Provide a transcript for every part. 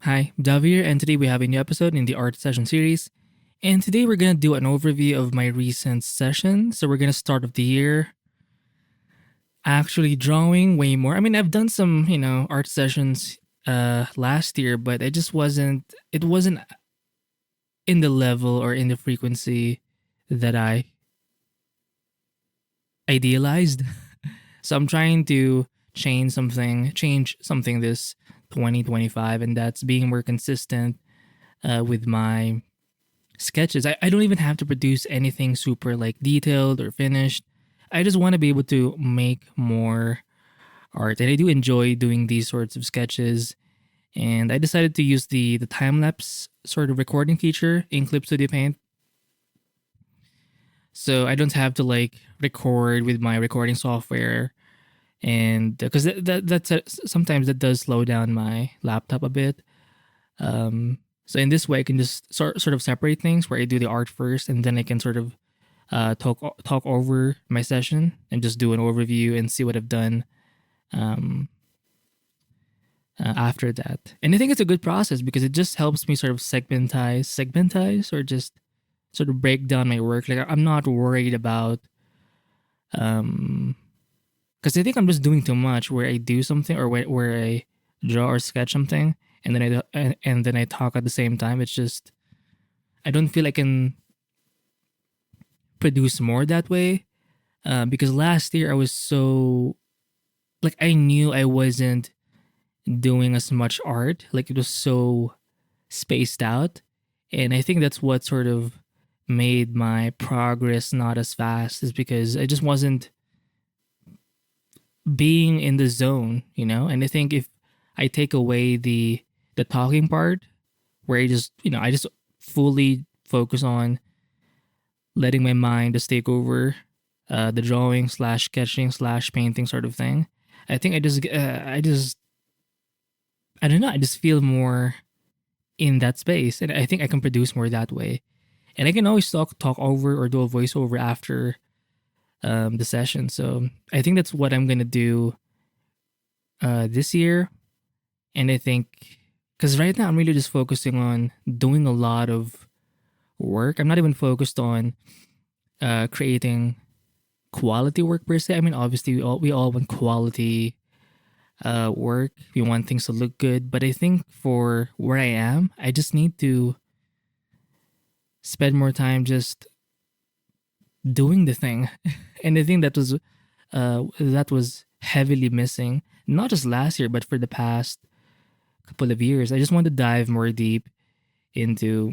Hi, Davi here, and today we have a new episode in the art session series. And today we're gonna do an overview of my recent session. So we're gonna start of the year actually drawing way more. I mean, I've done some, art sessions last year, but it wasn't in the level or in the frequency that I idealized. So I'm trying to change something this 2025, and that's being more consistent with my sketches. I don't even have to produce anything super like detailed or finished. I just want to be able to make more art. And I do enjoy doing these sorts of sketches. And I decided to use the time lapse sort of recording feature in Clip Studio Paint. So I don't have to like record with my recording software. And because sometimes that does slow down my laptop a bit. So in this way, I can just sort of separate things where I do the art first, and then I can sort of talk over my session and just do an overview and see what I've done um, after that. And I think it's a good process because it just helps me sort of segmentize, or just sort of break down my work. Like I'm not worried about because I think I'm just doing too much where I do something or where I draw or sketch something and then I talk at the same time. It's just I don't feel I can produce more that way because last year I was so like I knew I wasn't doing as much art. Like it was so spaced out, and I think that's what sort of made my progress not as fast, is because I just wasn't being in the zone. And I think if I take away the talking part, where I just fully focus on letting my mind just take over the drawing slash sketching slash painting sort of thing, I think I don't know, I just feel more in that space, and I think I can produce more that way. And I can always talk over or do a voiceover after the session. So I think that's what I'm gonna do this year. And I think because right now I'm really just focusing on doing a lot of work. I'm not even focused on creating quality work per se. I mean, obviously we all want quality work. We want things to look good, but I think for where I am, I just need to spend more time just doing the thing. And I think that was heavily missing, not just last year, but for the past couple of years. I just want to dive more deep into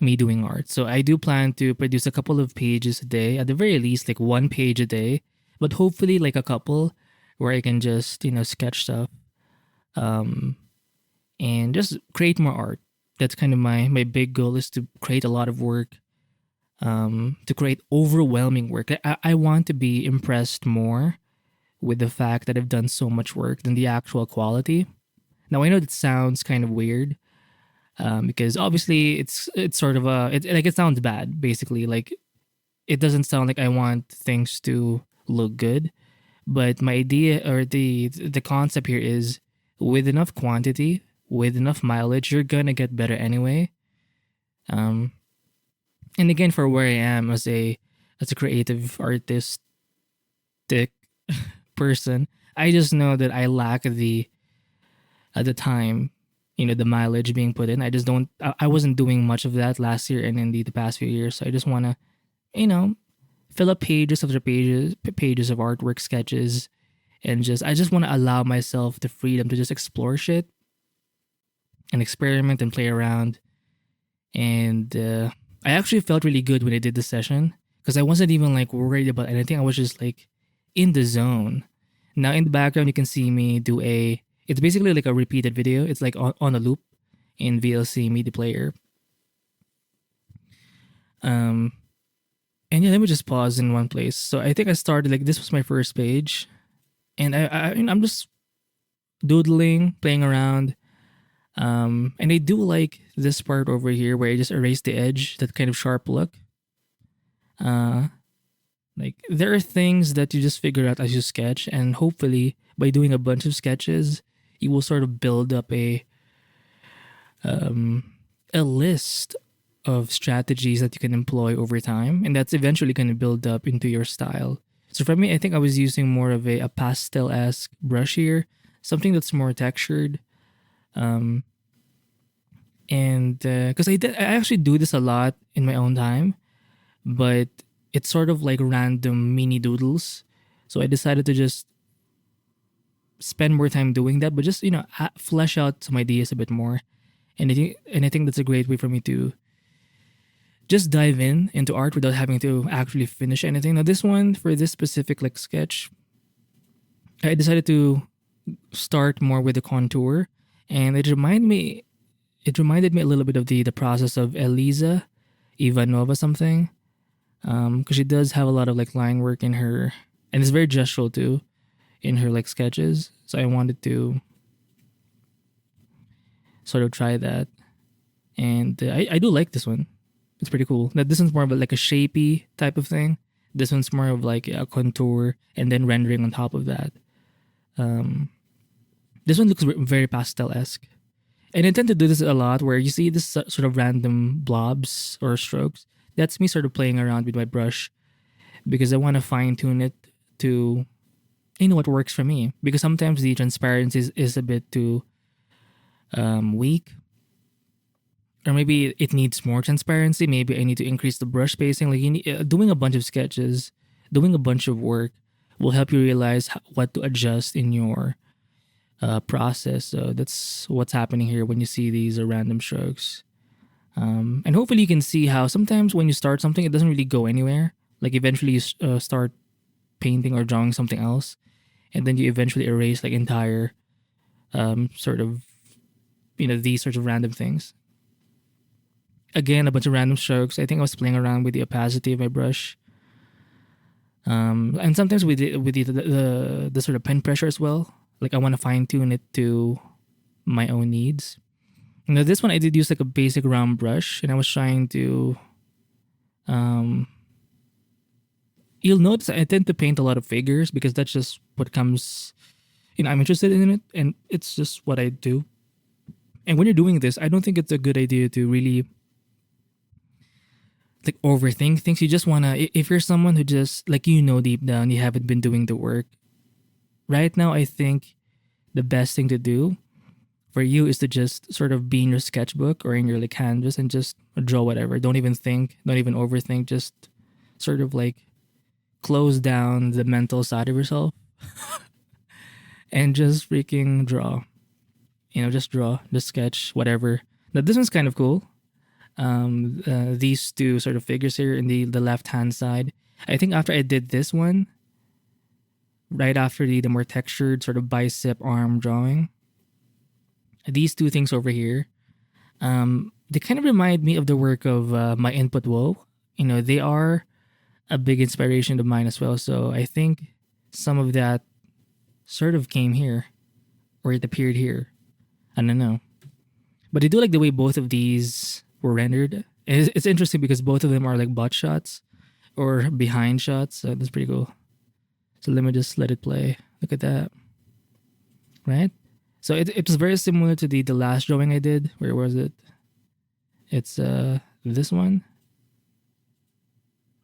me doing art. So I do plan to produce a couple of pages a day, at the very least, like one page a day, but hopefully like a couple where I can just, sketch stuff um, and just create more art. That's kind of my big goal, is to create a lot of work, to create overwhelming work. I want to be impressed more with the fact that I've done so much work than the actual quality. Now I know that sounds kind of weird, because obviously it's sort of it sounds bad, basically. Like it doesn't sound like I want things to look good, but my idea or the concept here is, with enough quantity, with enough mileage, you're gonna get better anyway. Um, and again, for where I am as a creative artistic person, I just know that I lack the at the time, the mileage being put in. I just don't. I wasn't doing much of that last year and in the past few years. So I just want to, you know, fill up pages after pages of artwork, sketches, and I just want to allow myself the freedom to just explore shit and experiment and play around. And I actually felt really good when I did the session, because I wasn't even like worried about anything. I was just like in the zone. Now in the background, you can see me do a. It's basically like a repeated video. It's like on a loop in VLC Media Player. Um, and yeah, let me just pause in one place. So I think I started like this was my first page, and I'm just doodling, playing around. And I do like this part over here where I just erase the edge, that kind of sharp look. Uh, like there are things that you just figure out as you sketch, and hopefully by doing a bunch of sketches, you will sort of build up um, a list of strategies that you can employ over time, and that's eventually going to build up into your style. So for me, I think I was using more of a pastel-esque brush here, something that's more textured. Um, and because I actually do this a lot in my own time, but it's sort of like random mini doodles. So I decided to just spend more time doing that, but just flesh out some ideas a bit more. And I think that's a great way for me to just dive into art without having to actually finish anything. Now this one, for this specific like sketch, I decided to start more with the contour, and it reminded me a little bit of the process of Eliza Ivanova something, because she does have a lot of like line work in her, and it's very gestural too in her like sketches. So I wanted to sort of try that, and I do like this one. It's pretty cool. Now this one's more of like a shapy type of thing. This one's more of like a contour and then rendering on top of that. Um, this one looks very pastel-esque. And I tend to do this a lot where you see this sort of random blobs or strokes. That's me sort of playing around with my brush because I want to fine tune it to what works for me. Because sometimes the transparency is a bit too weak, or maybe it needs more transparency. Maybe I need to increase the brush spacing. Like doing a bunch of sketches, doing a bunch of work will help you realize what to adjust in your process. So that's what's happening here when you see these random strokes. And hopefully you can see how sometimes when you start something, it doesn't really go anywhere. Like eventually you start painting or drawing something else, and then you eventually erase like entire sort of these sorts of random things. Again, a bunch of random strokes. I think I was playing around with the opacity of my brush, and sometimes with the sort of pen pressure as well. Like I want to fine tune it to my own needs. Now this one I did use like a basic round brush, and I was trying to. You'll notice I tend to paint a lot of figures because that's just what comes. I'm interested in it, and it's just what I do. And when you're doing this, I don't think it's a good idea to really like overthink things. You just wanna, if you're someone who just like deep down you haven't been doing the work. Right now, I think the best thing to do for you is to just sort of be in your sketchbook or in your like canvas and just draw whatever. Don't even think, don't even overthink. Just sort of like close down the mental side of yourself and just freaking draw. Just draw, just sketch, whatever. Now this one's kind of cool. These two sort of figures here in the left hand side. I think after I did this one, right after the more textured sort of bicep arm drawing, these two things over here, they kind of remind me of the work of my input woe. They are a big inspiration of mine as well. So I think some of that sort of came here, or it appeared here. I don't know. But I do like the way both of these were rendered. It's interesting because both of them are like butt shots or behind shots. So that's pretty cool. So let me just let it play. Look at that. Right? So it was very similar to the last drawing I did. Where was it? It's this one.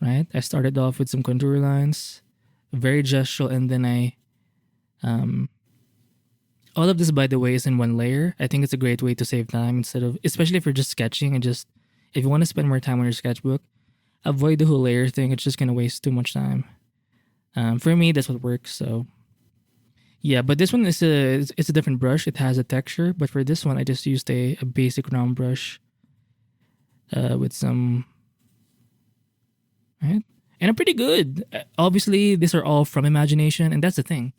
Right? I started off with some contour lines. Very gestural, and then I all of this, by the way, is in one layer. I think it's a great way to save time especially if you're just sketching and just, if you want to spend more time on your sketchbook, avoid the whole layer thing. It's just going to waste too much time. For me, that's what works. So yeah, but this one it's a different brush. It has a texture, but for this one, I just used a basic round brush with some, right? And I'm pretty good. Obviously, these are all from imagination, and that's the thing.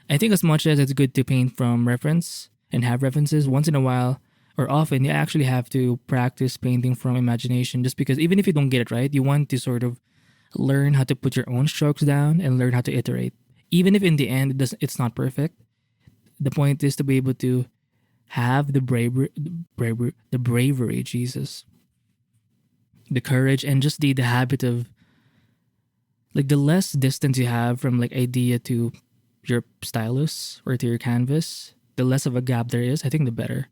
I think as much as it's good to paint from reference and have references, once in a while or often you actually have to practice painting from imagination, just because even if you don't get it right, you want to sort of learn how to put your own strokes down and learn how to iterate. Even if in the end it's not perfect, the point is to be able to have the bravery, Jesus, the courage, and just the habit of like the less distance you have from like idea to your stylus or to your canvas, the less of a gap there is, I think the better.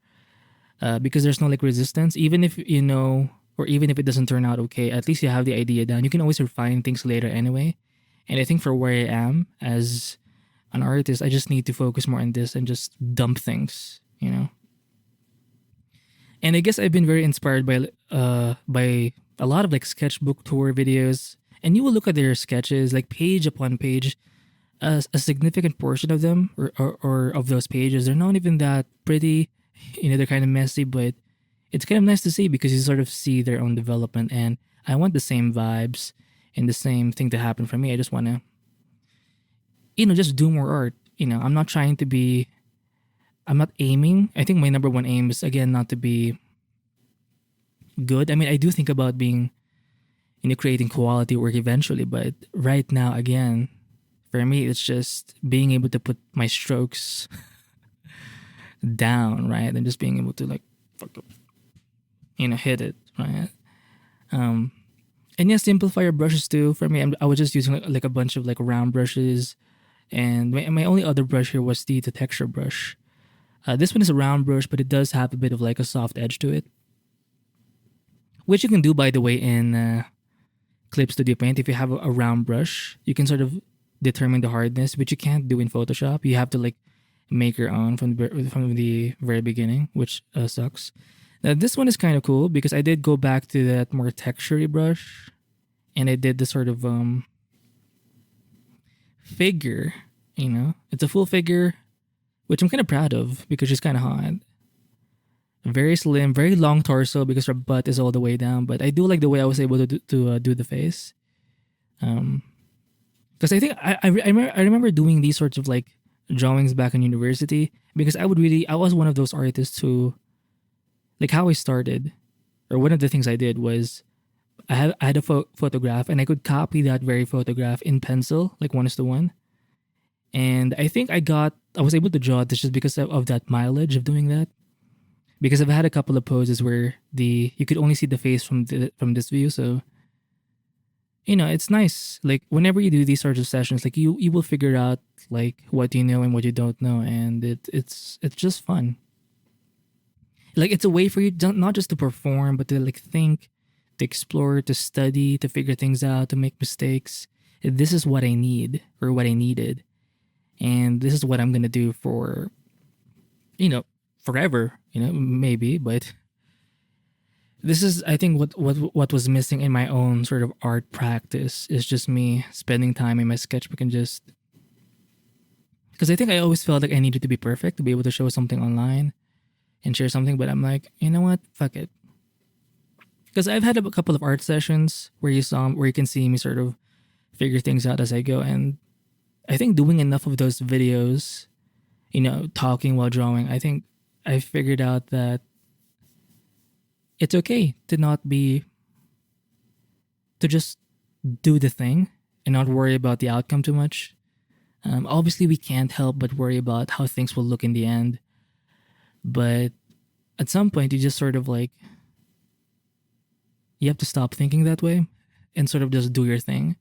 because there's no like resistance. Even if you know, or even if it doesn't turn out okay, at least you have the idea down. You can always refine things later anyway. And I think for where I am as an artist, I just need to focus more on this and just dump things, you know. And I guess I've been very inspired by a lot of like sketchbook tour videos. And you will look at their sketches, like page upon page. A significant portion of them, or of those pages, they're not even that pretty. You know, they're kind of messy, but it's kind of nice to see because you sort of see their own development. And I want the same vibes and the same thing to happen for me. I just want to, you know, just do more art. You know, I'm not trying to be, I'm not aiming. I think my number one aim is, again, not to be good. I mean, I do think about being, you know, creating quality work eventually, but right now, again, for me, it's just being able to put my strokes down, right? And just being able to like, you know, hit it, right? Um, and yeah, simplify your brushes too. For me, I was just using like a bunch of like round brushes, and my only other brush here was the texture brush. This one is a round brush, but it does have a bit of like a soft edge to it, which you can do, by the way, in Clip Studio Paint. If you have a round brush, you can sort of determine the hardness, which you can't do in Photoshop. You have to like make your own from the very beginning, which sucks. Now, this one is kind of cool because I did go back to that more textury brush, and I did the sort of figure. You know, it's a full figure, which I'm kind of proud of because she's kind of hot. Very slim, very long torso because her butt is all the way down. But I do like the way I was able to do the face. Because I think I remember doing these sorts of like drawings back in university because I was one of those artists who, like, how I started, or one of the things I did was I had a photograph, and I could copy that very photograph in pencil, like 1:1. And I think I was able to draw this just because of that mileage of doing that. Because I've had a couple of poses where you could only see the face from this view, so you know, it's nice. Like whenever you do these sorts of sessions, like you will figure out like what you know and what you don't know, and it's just fun. Like it's a way for you not just to perform, but to like think, to explore, to study, to figure things out, to make mistakes. This is what I need, or what I needed, and this is what I'm gonna do for, you know, forever. You know, maybe, but this is, I think, what was missing in my own sort of art practice is just me spending time in my sketchbook and just, because I think I always felt like I needed to be perfect to be able to show something online and share something, but I'm like, you know what, fuck it. Because I've had a couple of art sessions where you can see me sort of figure things out as I go, and I think doing enough of those videos, you know, talking while drawing, I think I figured out that it's okay to just do the thing and not worry about the outcome too much. Obviously, we can't help but worry about how things will look in the end. But at some point, you just sort of like, you have to stop thinking that way and sort of just do your thing.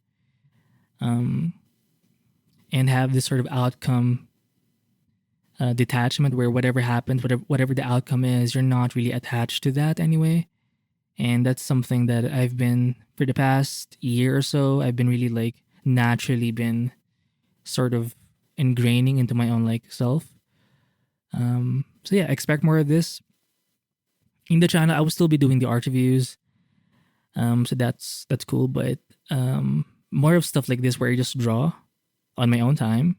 And have this sort of outcome detachment where whatever happens, whatever the outcome is, you're not really attached to that anyway. And that's something that I've been, for the past year or so, I've been really like naturally been sort of ingraining into my own like self. So yeah, expect more of this in the channel. I will still be doing the art reviews. So that's cool, but more of stuff like this where I just draw on my own time.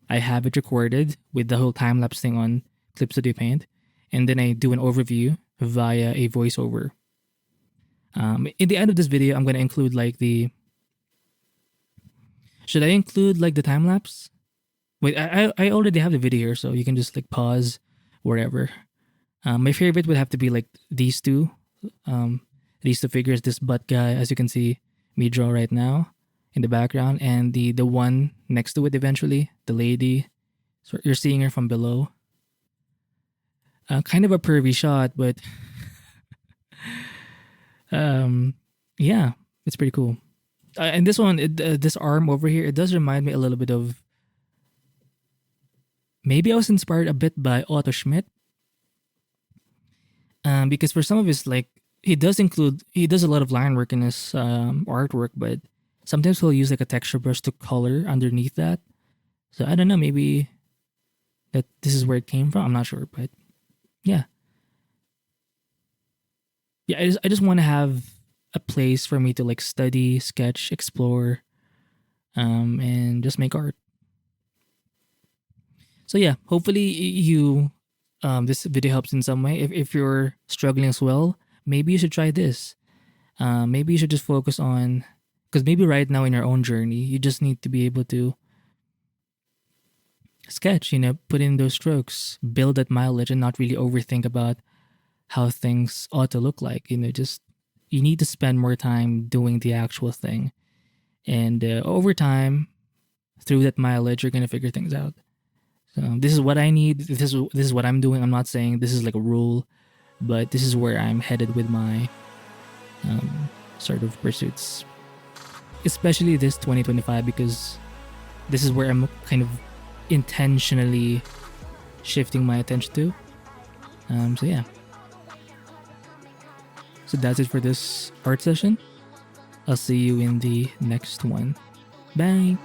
I have it recorded with the whole time-lapse thing on Clip Studio Paint, and then I do an overview via a voiceover. In the end of this video, I'm going to include like should I include like the time-lapse? Wait, I already have the video here, so you can just like pause wherever. My favorite would have to be like these two figures, this butt guy, as you can see me draw right now in the background, and the one next to it eventually, the lady. So you're seeing her from below. Kind of a pervy shot, but yeah, it's pretty cool. And this one, this arm over here, it does remind me a little bit of, maybe I was inspired a bit by Otto Schmidt. Because for some of his like he does a lot of line work in his artwork, but sometimes he'll use like a texture brush to color underneath that. So I don't know, maybe that this is where it came from. I'm not sure, but yeah, yeah. I just want to have a place for me to like study, sketch, explore, and just make art. So yeah, hopefully you this video helps in some way. If you're struggling as well, maybe you should try this. Maybe you should just focus on, because maybe right now in your own journey, you just need to be able to sketch, put in those strokes, build that mileage, and not really overthink about how things ought to look like. Just you need to spend more time doing the actual thing, and over time, through that mileage, you're gonna figure things out. So this is what I need. This is what I'm doing. I'm not saying this is like a rule, but this is where I'm headed with my sort of pursuits, especially this 2025, because this is where I'm kind of intentionally shifting my attention to. So yeah. So that's it for this art session. I'll see you in the next one. Bye.